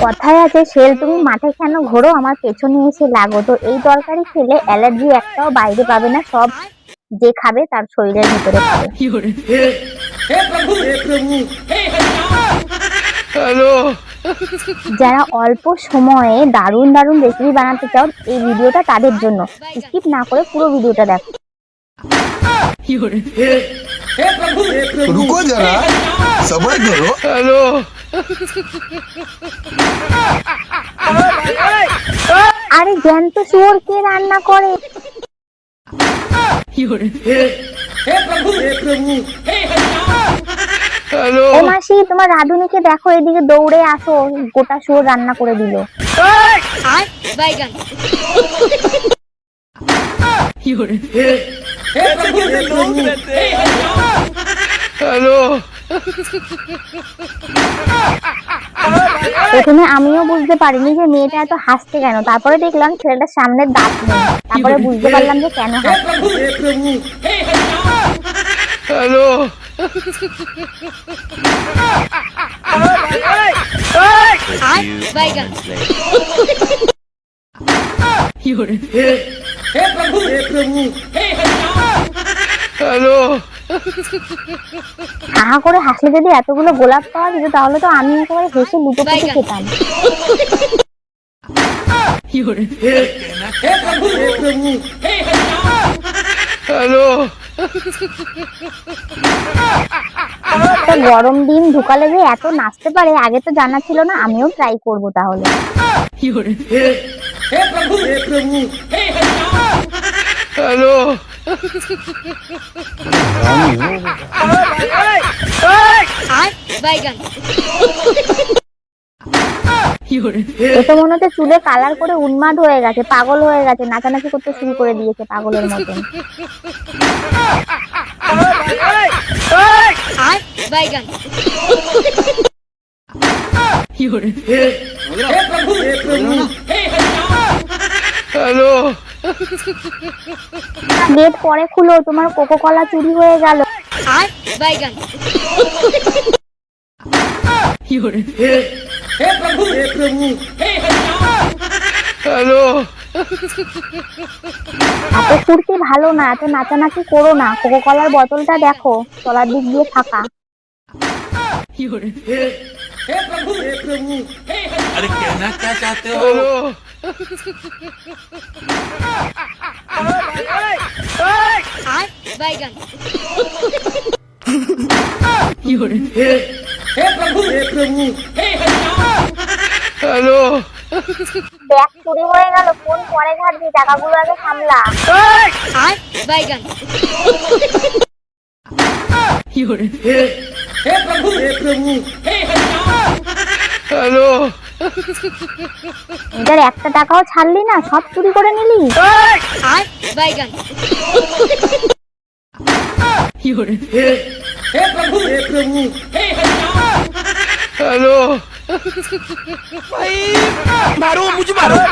কথায় আছে শেল তুমি মাঠে কেন ঘোরো আমার পেছনে এসে লাগো। তো এই তরকারি খেলে অ্যালার্জি একটাও বাইরে পাবে না, সব যে খাবে তার শরীরের ভিতরে পাবে। যারা অল্প সময়ে দারুণ দারুণ রেসিপি বানাতে চাও এই ভিডিওটা তাদের জন্য, স্কিপ না করে পুরো ভিডিওটা দেখো। रुको जरा सब्र करो। हेलो আরে জ্যান্ত শুয়োর কে রান্না করে? ও মাসি তোমার রাঁধুনিকে দেখো, এদিকে দৌড়ে আসো, গোটা শুয়োর রান্না করে দিল। প্রথমে আমিও বুঝতে পারিনি যে মেয়েটা এত হাসছে কেন, তারপরে দেখলাম ছেলেটার সামনে দাঁত নেই, তারপরে বুঝতে পারলাম যে কেন হাসছে। হা করে হাসলে যদি এতগুলো গোলাপ পাওয়া যেত তাহলে তো আমি একেবারে হেসে লুটোপুটি খেতাম। গরম ডিম ঢুকালে যে এত নাচতে পারে আগে তো জানা ছিল না, আমিও ট্রাই করবো তাহলে। এতো মনে হচ্ছে চুলে কালার করে উন্মাদ হয়ে গেছে, পাগল হয়ে গেছে, নাচানাচি করতে শুরু করে দিয়েছে পাগলের মতন। গেট পরে খুলো, তোমার কোকো কলা চুরি হয়ে গেল। এত ফুর্তি ভালো না, এত নাচানাচি করো না, কোকো কলার বোতলটা দেখো তলার দিক দিয়ে ফাঁকা। अरे कहना क्या चाहते हो? ব্যাগ চুরি হয়ে গেল, ফোন পরে ঘাটবি, টাকাগুলো আগে সামলা। এটার একটা টাকাও ছাড়লি না, সব চুরি করে নিলি। मारो मुझे मारो।